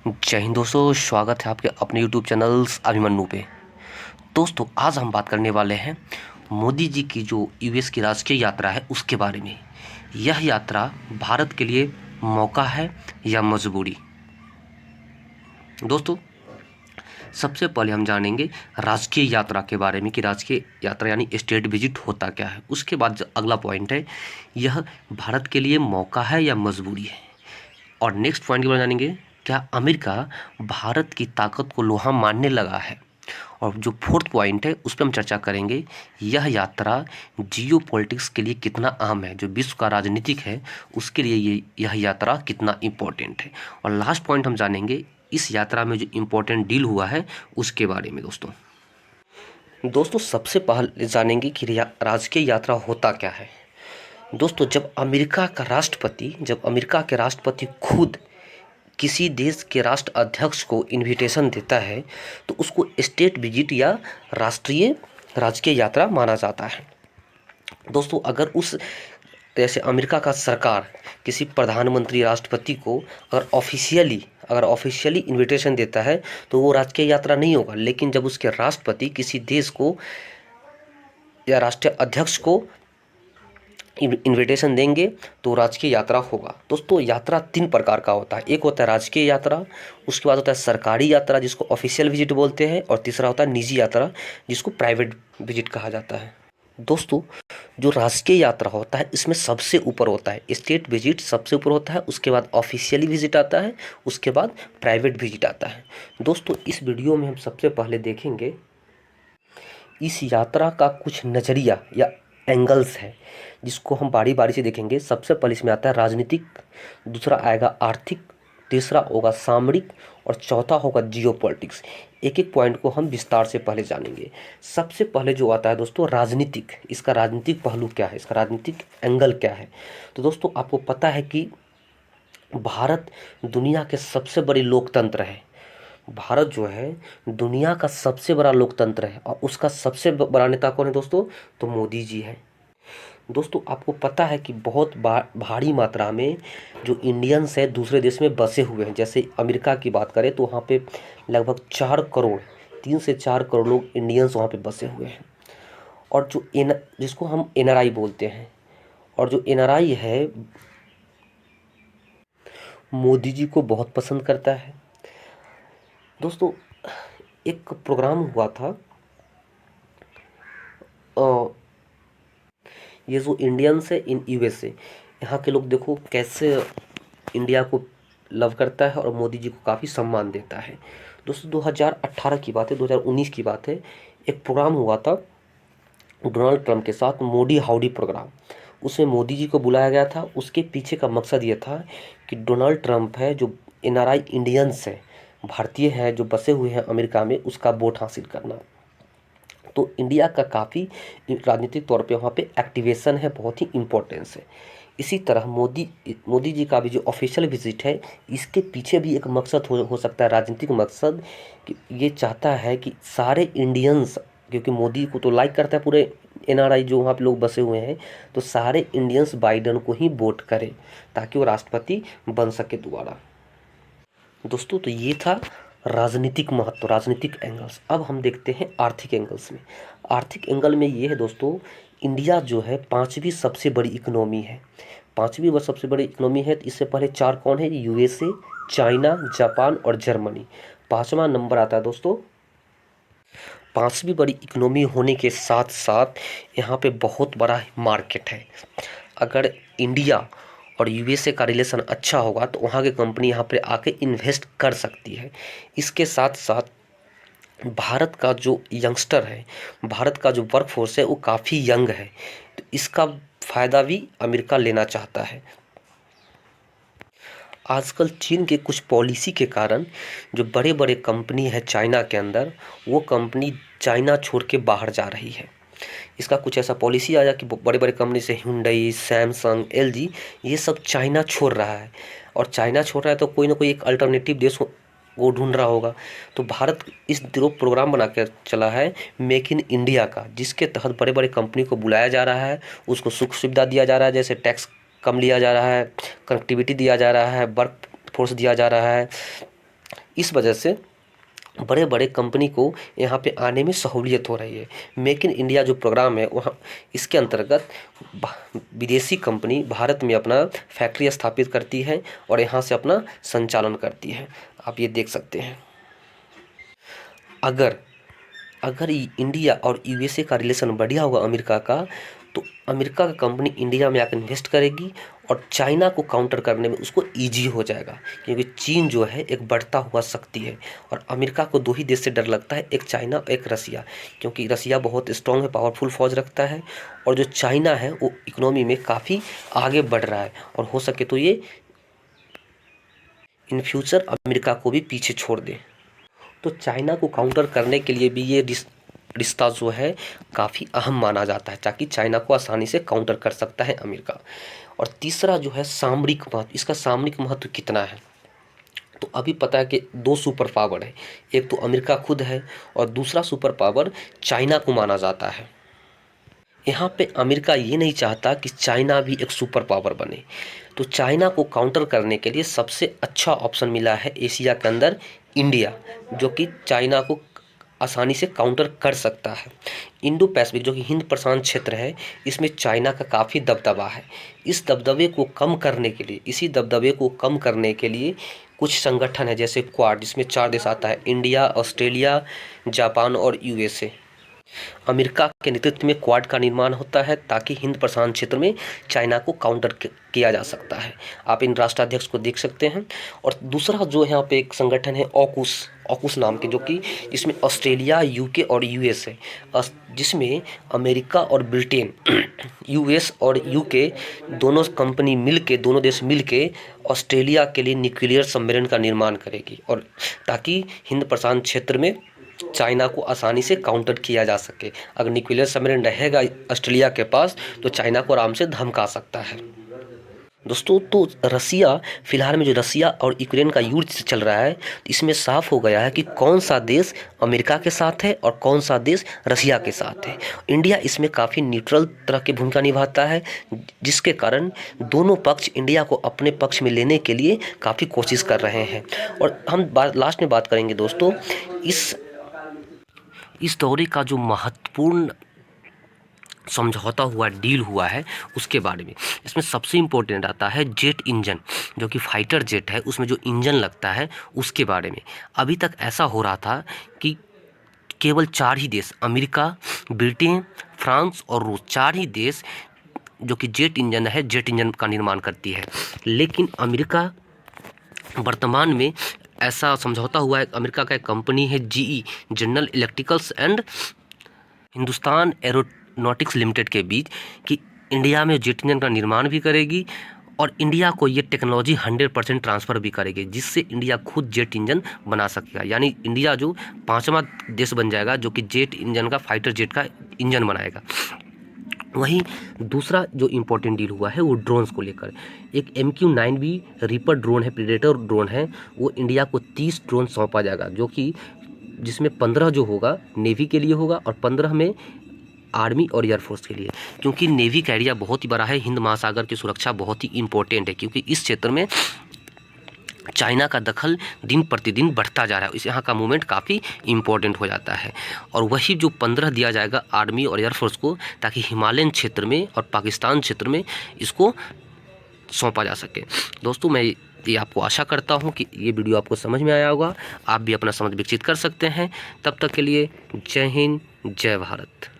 जय हिंद दोस्तों, स्वागत है आपके अपने यूट्यूब चैनल्स अभिमन्यु पे। दोस्तों, आज हम बात करने वाले हैं मोदी जी की जो यूएस की राजकीय यात्रा है उसके बारे में। यह यात्रा भारत के लिए मौका है या मजबूरी? दोस्तों, सबसे पहले हम जानेंगे राजकीय यात्रा के बारे में कि राजकीय यात्रा यानी स्टेट विजिट होता क्या है। उसके बाद जो अगला पॉइंट है, यह भारत के लिए मौका है या मजबूरी है। और नेक्स्ट पॉइंट के बारे में जानेंगे, क्या अमेरिका भारत की ताकत को लोहा मानने लगा है। और जो फोर्थ पॉइंट है उस पर हम चर्चा करेंगे, यह यात्रा जियो पॉलिटिक्स के लिए कितना अहम है, जो विश्व का राजनीतिक है उसके लिए यह यात्रा कितना इम्पोर्टेंट है। और लास्ट पॉइंट हम जानेंगे इस यात्रा में जो इम्पोर्टेंट डील हुआ है उसके बारे में। दोस्तों सबसे पहले जानेंगे कि राजकीय यात्रा होता क्या है। दोस्तों, जब अमेरिका के राष्ट्रपति खुद किसी देश के राष्ट्र अध्यक्ष को इनविटेशन देता है तो उसको स्टेट विजिट या राष्ट्रीय राजकीय यात्रा माना जाता है। दोस्तों, अगर उस जैसे अमेरिका का सरकार किसी प्रधानमंत्री राष्ट्रपति को अगर ऑफिशियली इनविटेशन देता है तो वो राजकीय यात्रा नहीं होगा। लेकिन जब उसके राष्ट्रपति किसी देश को या राष्ट्रीय अध्यक्ष को इनविटेशन देंगे तो राजकीय यात्रा होगा। दोस्तों, यात्रा 3 प्रकार का होता है। एक होता है राजकीय यात्रा, उसके बाद होता है सरकारी यात्रा जिसको ऑफिशियल विजिट बोलते हैं, और तीसरा होता है निजी यात्रा जिसको प्राइवेट विजिट कहा जाता है। दोस्तों, जो राजकीय यात्रा होता है इसमें सबसे ऊपर होता है स्टेट विजिट, सबसे ऊपर होता है, उसके बाद ऑफिशियली विजिट आता है, उसके बाद प्राइवेट विजिट आता है। दोस्तों, इस वीडियो में हम सबसे पहले देखेंगे इस यात्रा का कुछ नज़रिया या एंगल्स है जिसको हम बारी बारी से देखेंगे। सबसे पहले इसमें आता है राजनीतिक, दूसरा आएगा आर्थिक, तीसरा होगा सामरिक, और चौथा होगा जियोपॉलिटिक्स। एक एक पॉइंट को हम विस्तार से पहले जानेंगे। सबसे पहले जो आता है दोस्तों राजनीतिक, इसका राजनीतिक पहलू क्या है, इसका राजनीतिक एंगल क्या है। तो दोस्तों, आपको पता है कि भारत दुनिया के सबसे बड़ी लोकतंत्र है। भारत जो है दुनिया का सबसे बड़ा लोकतंत्र है और उसका सबसे बड़ा नेता कौन है दोस्तों? तो मोदी जी है। दोस्तों, आपको पता है कि बहुत भारी मात्रा में जो इंडियंस हैं दूसरे देश में बसे हुए हैं। जैसे अमेरिका की बात करें तो वहाँ पे लगभग 4 करोड़, 3 से 4 करोड़ लोग इंडियंस वहाँ पे बसे हुए हैं। और जो जिसको हम एनआरआई बोलते हैं, और जो एनआरआई है मोदी जी को बहुत पसंद करता है। दोस्तों, एक प्रोग्राम हुआ था, ये जो इंडियंस है इन यूएसए, यहाँ के लोग देखो कैसे इंडिया को लव करता है और मोदी जी को काफ़ी सम्मान देता है। दोस्तों, 2018 की बात है, 2019 की बात है, एक प्रोग्राम हुआ था डोनाल्ड ट्रंप के साथ, मोदी हाउडी प्रोग्राम। उसमें मोदी जी को बुलाया गया था। उसके पीछे का मकसद ये था कि डोनाल्ड ट्रंप है जो एनआरआई इंडियंस है, भारतीय है जो बसे हुए हैं अमेरिका में, उसका वोट हासिल करना। तो इंडिया का काफ़ी राजनीतिक तौर पे वहाँ पे एक्टिवेशन है, बहुत ही इम्पोर्टेंस है। इसी तरह मोदी जी का भी जो ऑफिशियल विजिट है, इसके पीछे भी एक मकसद हो सकता है, राजनीतिक मकसद, कि ये चाहता है कि सारे इंडियंस, क्योंकि मोदी को तो लाइक करता है पूरे एनआरआई जो वहाँ पे लोग बसे हुए हैं, तो सारे इंडियंस बाइडन को ही वोट करें ताकि वो राष्ट्रपति बन सके दोबारा। दोस्तों, तो ये था राजनीतिक महत्व, राजनीतिक एंगल्स। अब हम देखते हैं आर्थिक एंगल्स में। आर्थिक एंगल में ये है दोस्तों, इंडिया जो है 5वीं सबसे बड़ी इकोनॉमी है। 5वीं सबसे बड़ी इकोनॉमी है। इससे पहले 4 कौन है? यूएसए, चाइना, जापान और जर्मनी। 5वां नंबर आता है दोस्तों। 5वीं बड़ी इकोनॉमी होने के साथ साथ यहाँ पे बहुत बड़ा मार्केट है। अगर इंडिया और यूएसए का रिलेशन अच्छा होगा तो वहाँ की कंपनी यहाँ पे आके इन्वेस्ट कर सकती है। इसके साथ साथ भारत का जो यंगस्टर है, भारत का जो वर्कफोर्स है वो काफ़ी यंग है, तो इसका फ़ायदा भी अमेरिका लेना चाहता है। आजकल चीन के कुछ पॉलिसी के कारण जो बड़े बड़े कंपनी है चाइना के अंदर, वो कंपनी चाइना छोड़ के बाहर जा रही है। इसका कुछ ऐसा पॉलिसी आया कि बड़े बड़े कंपनी से हुंडई, सैमसंग, एलजी, ये सब चाइना छोड़ रहा है। और चाइना छोड़ रहा है तो कोई ना कोई एक अल्टरनेटिव देश वो ढूंढ रहा होगा। तो भारत इस दिनों प्रोग्राम बना के चला है मेक इन इंडिया का, जिसके तहत बड़े बड़े कंपनी को बुलाया जा रहा है, उसको सुख सुविधा दिया जा रहा है, जैसे टैक्स कम लिया जा रहा है, कनेक्टिविटी दिया जा रहा है, वर्क फोर्स दिया जा रहा है, इस वजह से बड़े बड़े कंपनी को यहाँ पे आने में सहूलियत हो रही है। मेक इन इंडिया जो प्रोग्राम है वहाँ इसके अंतर्गत विदेशी कंपनी भारत में अपना फैक्ट्री स्थापित करती है और यहाँ से अपना संचालन करती है। आप ये देख सकते हैं। अगर इंडिया और यूएसए का रिलेशन बढ़िया होगा अमेरिका का, तो अमेरिका का कंपनी इंडिया में आकर इन्वेस्ट करेगी और चाइना को काउंटर करने में उसको ईजी हो जाएगा, क्योंकि चीन जो है एक बढ़ता हुआ शक्ति है और अमेरिका को दो ही देश से डर लगता है, एक चाइना और एक रसिया, क्योंकि रसिया बहुत स्ट्रॉन्ग है, पावरफुल फौज रखता है और जो चाइना है वो इकोनॉमी में काफ़ी आगे बढ़ रहा है और हो सके तो ये इन फ्यूचर अमेरिका को भी पीछे छोड़ दे। तो चाइना को काउंटर करने के लिए भी ये रिश्ता जो है काफ़ी अहम माना जाता है, ताकि चाइना को आसानी से काउंटर कर सकता है अमेरिका। और तीसरा जो है सामरिक महत्व, इसका सामरिक महत्व कितना है, तो अभी पता है कि दो सुपर पावर है, एक तो अमेरिका खुद है और दूसरा सुपर पावर चाइना को माना जाता है। यहाँ पे अमेरिका ये नहीं चाहता कि चाइना भी एक सुपर पावर बने, तो चाइना को काउंटर करने के लिए सबसे अच्छा ऑप्शन मिला है एशिया के अंदर इंडिया, जो कि चाइना को आसानी से काउंटर कर सकता है। इंडो पैसिफिक जो कि हिंद प्रशांत क्षेत्र है, इसमें चाइना का काफ़ी दबदबा है। इस दबदबे को कम करने के लिए, इसी दबदबे को कम करने के लिए कुछ संगठन है जैसे क्वाड, जिसमें 4 देश आता है, इंडिया, ऑस्ट्रेलिया, जापान और यूएसए। अमेरिका के नेतृत्व में क्वाड का निर्माण होता है ताकि हिंद प्रशांत क्षेत्र में चाइना को काउंटर किया जा सकता है। आप इन राष्ट्राध्यक्ष को देख सकते हैं। और दूसरा जो यहाँ पे एक संगठन है ऑकुस नाम के, जो कि इसमें ऑस्ट्रेलिया, यूके और यूएस है, जिसमें अमेरिका और ब्रिटेन यूएस और यूके दोनों कंपनी मिलके, दोनों देश मिलके ऑस्ट्रेलिया के लिए न्यूक्लियर सबमरीन का निर्माण करेगी, और ताकि हिंद प्रशांत क्षेत्र में चाइना को आसानी से काउंटर किया जा सके। अगर न्यूक्लियर सबमरीन रहेगा ऑस्ट्रेलिया के पास तो चाइना को आराम से धमका सकता है। दोस्तों, तो रसिया, फिलहाल में जो रसिया और यूक्रेन का युद्ध चल रहा है, इसमें साफ हो गया है कि कौन सा देश अमेरिका के साथ है और कौन सा देश रसिया के साथ है। इंडिया इसमें काफ़ी न्यूट्रल तरह की भूमिका निभाता है, जिसके कारण दोनों पक्ष इंडिया को अपने पक्ष में लेने के लिए काफ़ी कोशिश कर रहे हैं। और हम लास्ट में बात करेंगे दोस्तों इस दौरे का जो महत्वपूर्ण समझौता हुआ, डील हुआ है, उसके बारे में। इसमें सबसे इम्पोर्टेंट आता है जेट इंजन, जो कि फाइटर जेट है, उसमें जो इंजन लगता है उसके बारे में। अभी तक ऐसा हो रहा था कि केवल 4 ही देश, अमेरिका, ब्रिटेन, फ्रांस और रूस, 4 ही देश जो कि जेट इंजन का निर्माण करती है। लेकिन अमेरिका वर्तमान में ऐसा समझौता हुआ है, अमेरिका का एक कंपनी है GE, general electricals and Hindustan aeronautics limited के बीच, कि इंडिया में जेट इंजन का निर्माण भी करेगी और इंडिया को ये टेक्नोलॉजी 100% ट्रांसफ़र भी करेगी, जिससे इंडिया खुद जेट इंजन बना सकेगा। यानी इंडिया जो 5वां देश बन जाएगा जो कि जेट इंजन का, फाइटर जेट का इंजन बनाएगा। वहीं दूसरा जो इम्पोर्टेंट डील हुआ है वो ड्रोन्स को लेकर। एक MQ-9B रीपर ड्रोन है, प्रीडेटर ड्रोन है, वो इंडिया को 30 ड्रोन सौंपा जाएगा, जो कि जिसमें 15 जो होगा नेवी के लिए होगा और 15 में आर्मी और एयरफोर्स के लिए, क्योंकि नेवी का एरिया बहुत ही बड़ा है, हिंद महासागर की सुरक्षा बहुत ही इम्पोर्टेंट है, क्योंकि इस क्षेत्र में चाइना का दखल दिन प्रतिदिन बढ़ता जा रहा है, इस यहाँ का मूवमेंट काफ़ी इम्पोर्टेंट हो जाता है। और वही जो 15 दिया जाएगा आर्मी और एयरफोर्स को, ताकि हिमालयन क्षेत्र में और पाकिस्तान क्षेत्र में इसको सौंपा जा सके। दोस्तों, मैं ये आपको आशा करता हूँ कि ये वीडियो आपको समझ में आया होगा, आप भी अपना समझ विकसित कर सकते हैं। तब तक के लिए जय हिंद, जय भारत।